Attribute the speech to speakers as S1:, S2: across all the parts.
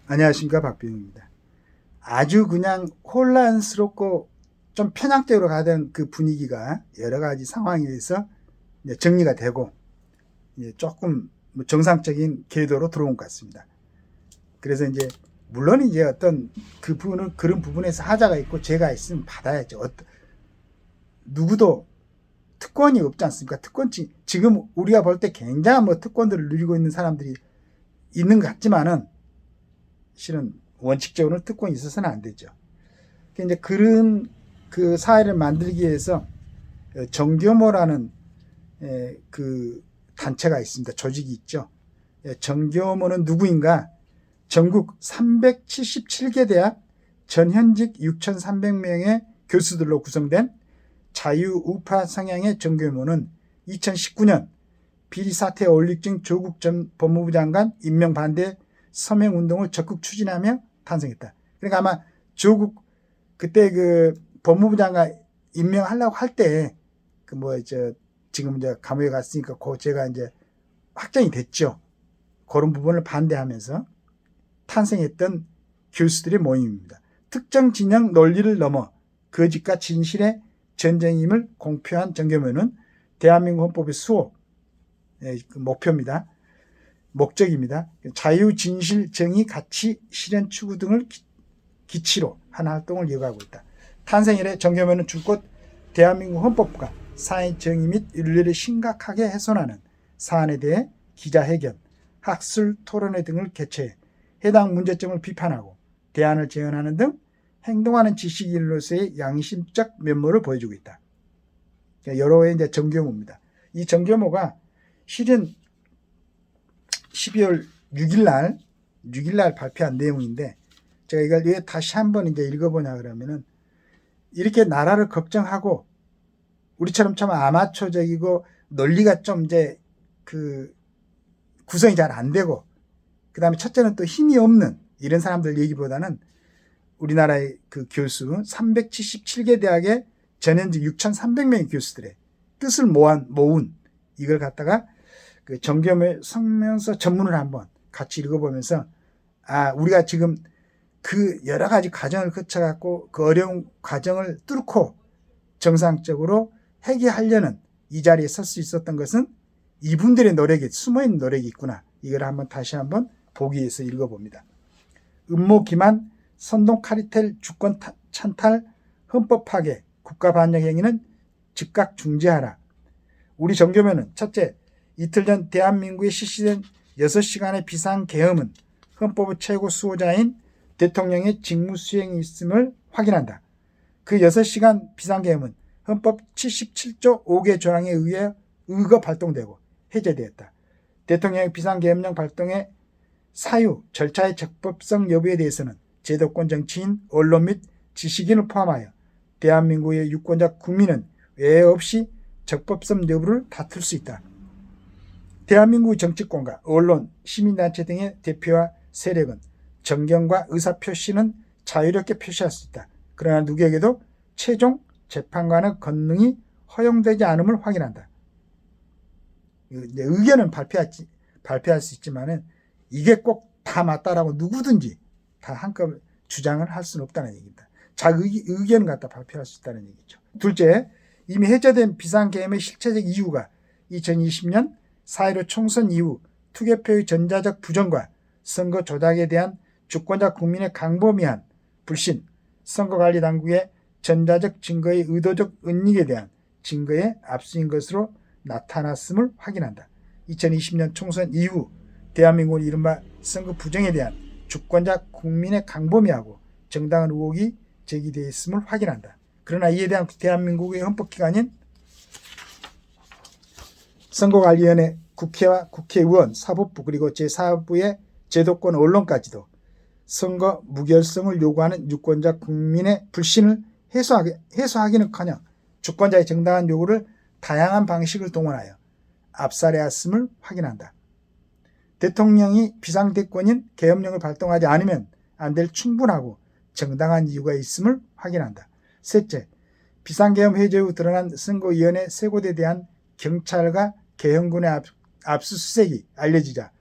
S1: 안녕하십니까, 박병입니다. 아주 그냥 혼란스럽고 좀 편향적으로 가던 그 분위기가 여러 가지 상황에 의해서 정리가 되고 조금 정상적인 궤도로 들어온 것 같습니다. 그래서 이제 물론 이제 어떤 그런 부분에서 하자가 있고 죄가 있으면 받아야죠. 누구도 특권이 없지 않습니까? 지금 우리가 볼 때 굉장한 특권들을 누리고 있는 사람들이 있는 것 같지만은 실은 원칙적으로는 특권이 있어서는 안 되죠. 이제 그런 그 사회를 만들기 위해서 정교모라는 그 단체가 있습니다. 조직이 있죠. 정교모는 누구인가? 전국 377개 대학 전현직 6,300명의 교수들로 구성된 자유우파 성향의 정교모는 2019년 비리사태 올릭증 조국 전 법무부 장관 임명 반대 서명운동을 적극 추진하며 탄생했다. 그러니까 아마 조국 그때 그 법무부 장관 임명하려고 할 때 지금 이제 감옥에 갔으니까 제가 이제 확정이 됐죠. 그런 부분을 반대하면서 탄생했던 교수들의 모임입니다. 특정 진영 논리를 넘어 거짓과 진실의 전쟁임을 공표한 정교모는 대한민국 헌법의 수호 목표입니다. 목적입니다. 자유, 진실, 정의, 가치, 실현 추구 등을 기치로 한 활동을 이어가고 있다. 탄생 이래 정교모는 줄곧 대한민국 헌법과 사회 정의 및 윤리를 심각하게 훼손하는 사안에 대해 기자회견, 학술 토론회 등을 개최해 해당 문제점을 비판하고 대안을 제언하는 등 행동하는 지식인으로서의 양심적 면모를 보여주고 있다. 여러 해 이제 정교모입니다. 이 정교모가 실은 12월 6일 날 발표한 내용인데 제가 이걸 왜 다시 한번 이제 읽어보냐 그러면은 이렇게 나라를 걱정하고 우리처럼 참 아마추어적이고 논리가 좀 이제 그 구성이 잘 안 되고 그 다음에 첫째는 또 힘이 없는 이런 사람들 얘기보다는 우리나라의 그 교수 377개 대학의 전현직 6,300명의 교수들의 뜻을 모은 이걸 갖다가 그 정교모 성명서 전문을 한번 같이 읽어보면서 우리가 지금 그 여러 가지 과정을 거쳐갖고 그 어려운 과정을 뚫고 정상적으로 회개하려는 이 자리에 설 수 있었던 것은 이분들의 노력이 숨어있는 노력이 있구나. 이걸 다시 한번 보기 위해서 읽어봅니다. 음모 기만, 선동 카리텔, 주권 찬탈, 헌법 파괴, 국가 반역 행위는 즉각 중지하라. 우리 정교모는 첫째, 이틀 전 대한민국에 실시된 6시간의 비상계엄은 헌법의 최고 수호자인 대통령의 직무수행이 있음을 확인한다. 그 6시간 비상계엄은 헌법 77조 5개 조항에 의해 의거 발동되고 해제되었다. 대통령의 비상계엄령 발동의 사유, 절차의 적법성 여부에 대해서는 제도권 정치인, 언론 및 지식인을 포함하여 대한민국의 유권자 국민은 외회 없이 적법성 여부를 다툴 수 있다. 대한민국 정치권과 언론, 시민단체 등의 대표와 세력은 정견과 의사표시는 자유롭게 표시할 수 있다. 그러나 누구에게도 최종 재판관의 권능이 허용되지 않음을 확인한다. 의견은 발표할 수 있지만은 이게 꼭 다 맞다라고 누구든지 다 한꺼번에 주장을 할 수는 없다는 얘기입니다. 자기 의견을 갖다 발표할 수 있다는 얘기죠. 둘째, 이미 해제된 비상계엄의 실체적 이유가 2020년 4.15 총선 이후 투개표의 전자적 부정과 선거 조작에 대한 주권자 국민의 광범위한 불신, 선거관리당국의 전자적 증거의 의도적 은닉에 대한 증거에 앞서인 것으로 나타났음을 확인한다. 2020년 총선 이후 대한민국은 이른바 선거 부정에 대한 주권자 국민의 광범위하고 정당한 의혹이 제기되어 있음을 확인한다. 그러나 이에 대한 대한민국의 헌법기관인 선거관리위원회, 국회와 국회의원, 사법부 그리고 제4부의 제도권 언론까지도 선거 무결성을 요구하는 유권자 국민의 불신을 해소하기는커녕 주권자의 정당한 요구를 다양한 방식을 동원하여 압살해왔음을 확인한다. 대통령이 비상대권인 계엄령을 발동하지 않으면 안 될 충분하고 정당한 이유가 있음을 확인한다. 셋째, 비상계엄 해제 후 드러난 선거위원회 세 곳에 대한 경찰과 계엄군의 압수수색이 알려지자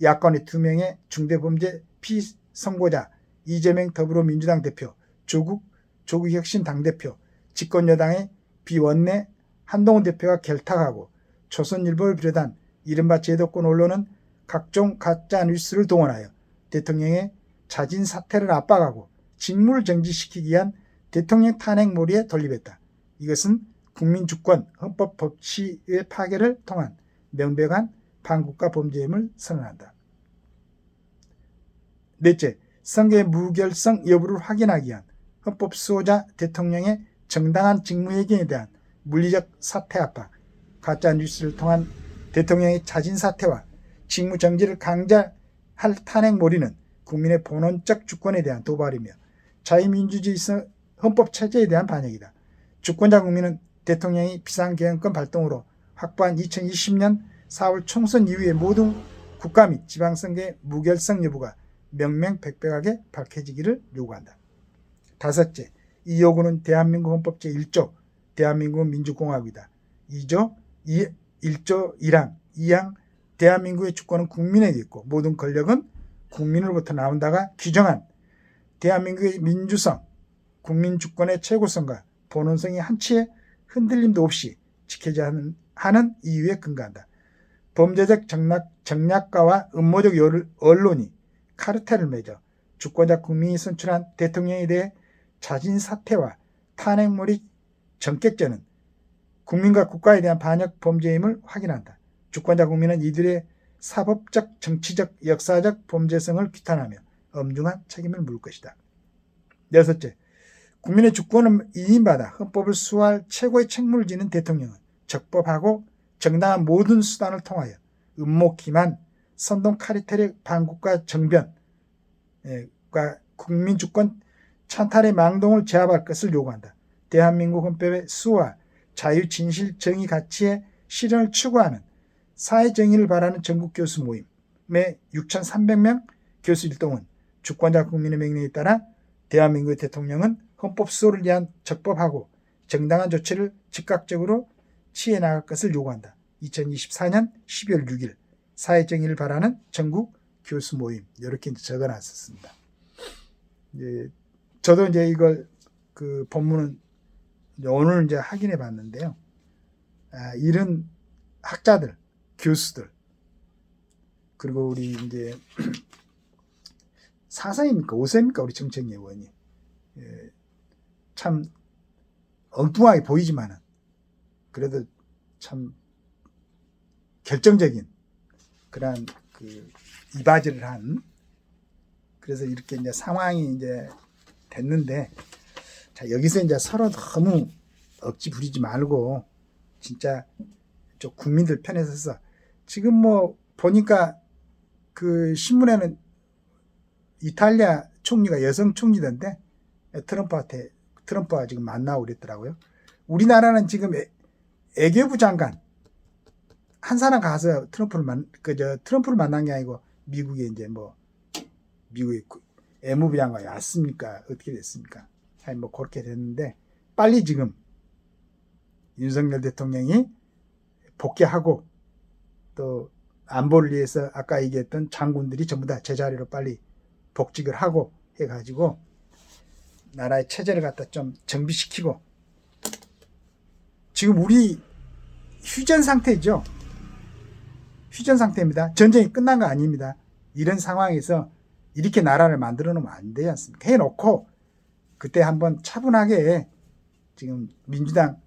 S1: 야권의 2명의 중대범죄 피선고자 이재명 더불어민주당 대표, 조국 혁신 당대표, 집권여당의 비원내 한동훈 대표가 결탁하고 조선일보를 비롯한 이른바 제도권 언론은 각종 가짜 뉴스를 동원하여 대통령의 자진 사퇴를 압박하고 직무를 정지시키기 위한 대통령 탄핵몰이에 돌입했다. 이것은 국민 주권, 헌법 법치의 파괴를 통한 명백한 반국가 범죄임을 선언한다. 넷째, 선거의 무결성 여부를 확인하기 위한 헌법 수호자 대통령의 정당한 직무회견에 대한 물리적 사퇴 압박, 가짜 뉴스를 통한 대통령의 자진 사퇴와 직무 정지를 강제할 탄핵몰이는 국민의 본원적 주권에 대한 도발이며 자유민주주의 헌법 체제에 대한 반역이다. 주권자 국민은 대통령이 비상계엄권 발동으로 확보한 2020년 4월 총선 이후의 모든 국가 및 지방선거의 무결성 여부가 명명백백하게 밝혀지기를 요구한다. 다섯째, 이 요구는 대한민국 헌법 제1조 대한민국은 민주공화국이다. 1조 1항 2항 대한민국의 주권은 국민에게 있고 모든 권력은 국민으로부터 나온다가 규정한 대한민국의 민주성, 국민 주권의 최고성과 본원성이 한치의 흔들림도 없이 지켜져야 하는 이유에 근거한다. 범죄적 정략가와 음모적 언론이 카르텔을 맺어 주권자 국민이 선출한 대통령에 대해 자진 사퇴와 탄핵몰이 전격죄는 국민과 국가에 대한 반역 범죄임을 확인한다. 주권자 국민은 이들의 사법적, 정치적, 역사적 범죄성을 규탄하며 엄중한 책임을 물 것이다. 여섯째, 국민의 주권을 이인받아 헌법을 수호할 최고의 책무를 지는 대통령은 적법하고 정당한 모든 수단을 통하여 음모 기만, 선동 카르텔의 반국가 정변과 국민 주권 찬탈의 망동을 제압할 것을 요구한다. 대한민국 헌법의 수호와 자유, 진실, 정의 가치의 실현을 추구하는 사회정의를 바라는 전국 교수 모임의 6,300명 교수 일동은 주권자 국민의 명령에 따라 대한민국의 대통령은 헌법 수호를 위한 적법하고 정당한 조치를 즉각적으로 취해 나갈 것을 요구한다. 2024년 12월 6일 사회정의를 바라는 전국 교수 모임 이렇게 적어놨었습니다. 저도 이제 이걸 그 본문은 오늘 이제 확인해 봤는데요. 이런 학자들, 교수들, 그리고 우리 이제 사상입니까? 오세입니까? 우리 정청래 의원이. 참 엉뚱하게 보이지만은 그래도 참 결정적인 그런 그 이바지를 한, 그래서 이렇게 이제 상황이 이제 됐는데, 자, 여기서 이제 서로 너무 억지 부리지 말고 진짜 좀 국민들 편에 서서, 지금 뭐 보니까 그 신문에는 이탈리아 총리가 여성 총리던데 트럼프와 지금 만나고 그랬더라고요. 우리나라는 지금 외교부 장관 한 사람 가서 트럼프를 만난 게 아니고 미국에 이제 뭐 미국의 외무부 장관이 왔습니까? 어떻게 됐습니까? 아니 뭐 그렇게 됐는데, 빨리 지금 윤석열 대통령이 복귀하고 또 안보를 위해서 아까 얘기했던 장군들이 전부 다 제자리로 빨리 복직을 하고 해가지고 나라의 체제를 갖다 좀 정비시키고, 지금 우리 휴전 상태죠. 휴전 상태입니다. 전쟁이 끝난 거 아닙니다. 이런 상황에서 이렇게 나라를 만들어 놓으면 안 되지 않습니까? 해놓고 그때 한번 차분하게, 지금 민주당,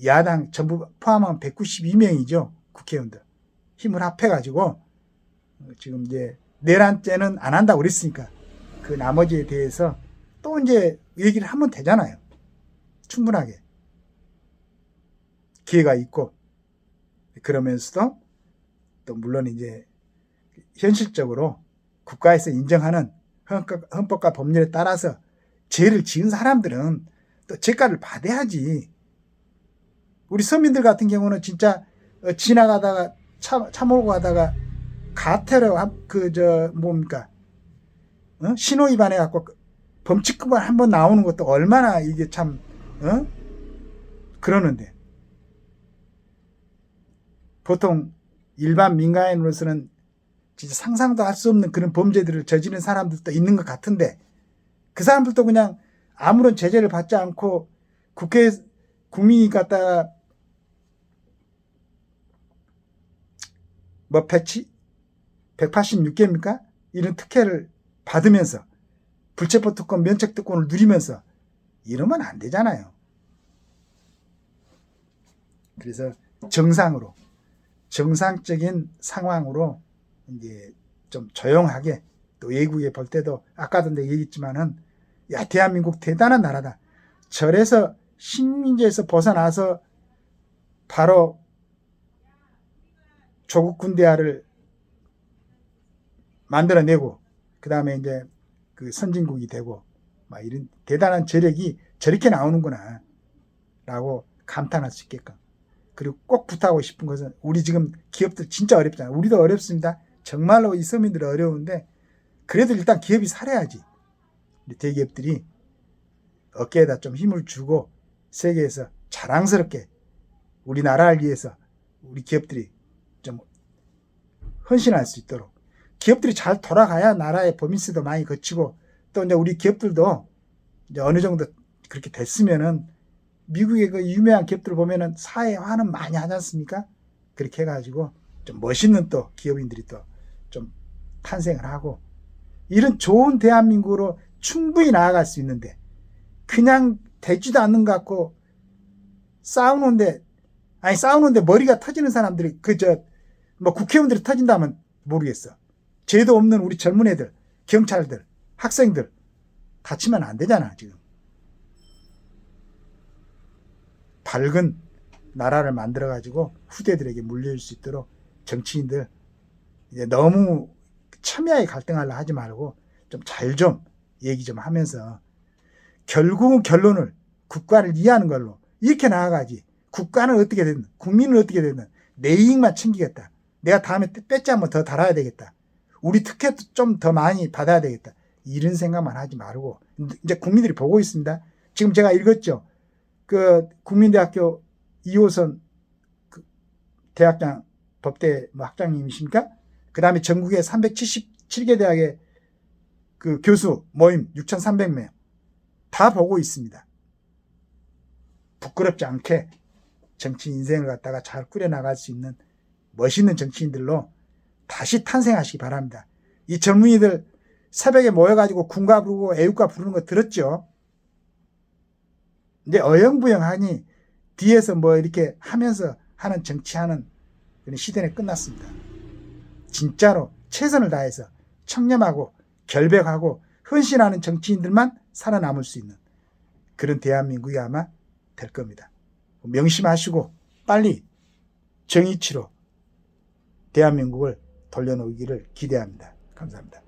S1: 야당 전부 포함하면 192명이죠. 국회의원들. 힘을 합해가지고 지금 이제 내란죄는 안 한다고 그랬으니까 그 나머지에 대해서 또 이제 얘기를 하면 되잖아요. 충분하게. 기회가 있고, 그러면서도 또 물론 이제 현실적으로 국가에서 인정하는 헌법과 법률에 따라서 죄를 지은 사람들은 또 죄가를 받아야지. 우리 서민들 같은 경우는 진짜 지나가다가 차 몰고 가다가 가태로 뭡니까? 신호 위반해 갖고 범칙금만 한번 나오는 것도 얼마나 이게 참 그러는데, 보통 일반 민간인으로서는 진짜 상상도 할 수 없는 그런 범죄들을 저지른 사람들도 있는 것 같은데 그 사람들도 그냥 아무런 제재를 받지 않고 국회 국민이 갖다가 뭐 186개입니까? 이런 특혜를 받으면서 불체포 특권, 면책 특권을 누리면서 이러면 안 되잖아요. 그래서 정상적인 상황으로 이제 좀 조용하게 또 외국에 볼 때도 아까도 내가 얘기했지만은 야 대한민국 대단한 나라다. 절에서 식민지에서 벗어나서 바로 조국 군대화를 만들어내고 그 다음에 이제 그 선진국이 되고 막 이런 대단한 저력이 저렇게 나오는구나 라고 감탄할 수 있게끔. 그리고 꼭 부탁하고 싶은 것은 우리 지금 기업들 진짜 어렵잖아요. 우리도 어렵습니다. 정말로 이 서민들은 어려운데 그래도 일단 기업이 살아야지. 우리 대기업들이 어깨에다 좀 힘을 주고 세계에서 자랑스럽게 우리나라를 위해서 우리 기업들이 좀 헌신할 수 있도록 기업들이 잘 돌아가야 나라의 법인세도 많이 거치고 또 이제 우리 기업들도 이제 어느 정도 그렇게 됐으면은 미국의 그 유명한 기업들 보면은 사회화는 많이 하지 않습니까? 그렇게 해가지고 좀 멋있는 또 기업인들이 또 좀 탄생을 하고 이런 좋은 대한민국으로 충분히 나아갈 수 있는데 그냥 되지도 않는 것 같고 싸우는데 머리가 터지는 사람들이 뭐 국회의원들이 터진다면 모르겠어. 죄도 없는 우리 젊은 애들, 경찰들, 학생들 다치면 안 되잖아 지금. 밝은 나라를 만들어가지고 후대들에게 물려줄 수 있도록 정치인들 이제 너무 첨예하게 갈등하려 하지 말고 좀 잘 좀 얘기 좀 하면서 결국은 결론을 국가를 이해하는 걸로 이렇게 나아가지. 국가는 어떻게 되든 국민은 어떻게 되든 내 이익만 챙기겠다. 내가 다음에 배지 한번 더 달아야 되겠다. 우리 특혜도 좀 더 많이 받아야 되겠다. 이런 생각만 하지 말고 이제 국민들이 보고 있습니다. 지금 제가 읽었죠. 그 국민대학교 2호선 그 대학장 법대 뭐 학장님이십니까? 그 다음에 전국의 377개 대학의 그 교수 모임 6,300명 다 보고 있습니다. 부끄럽지 않게 정치 인생을 갖다가 잘 꾸려나갈 수 있는 멋있는 정치인들로 다시 탄생하시기 바랍니다. 이 젊은이들 새벽에 모여가지고 군가 부르고 애국가 부르는 거 들었죠? 이제 어영부영하니 뒤에서 뭐 이렇게 하면서 하는 정치하는 그런 시대는 끝났습니다. 진짜로 최선을 다해서 청렴하고 결백하고 헌신하는 정치인들만 살아남을 수 있는 그런 대한민국이 아마 될 겁니다. 명심하시고 빨리 정의치로 대한민국을 돌려놓기를 기대합니다. 감사합니다.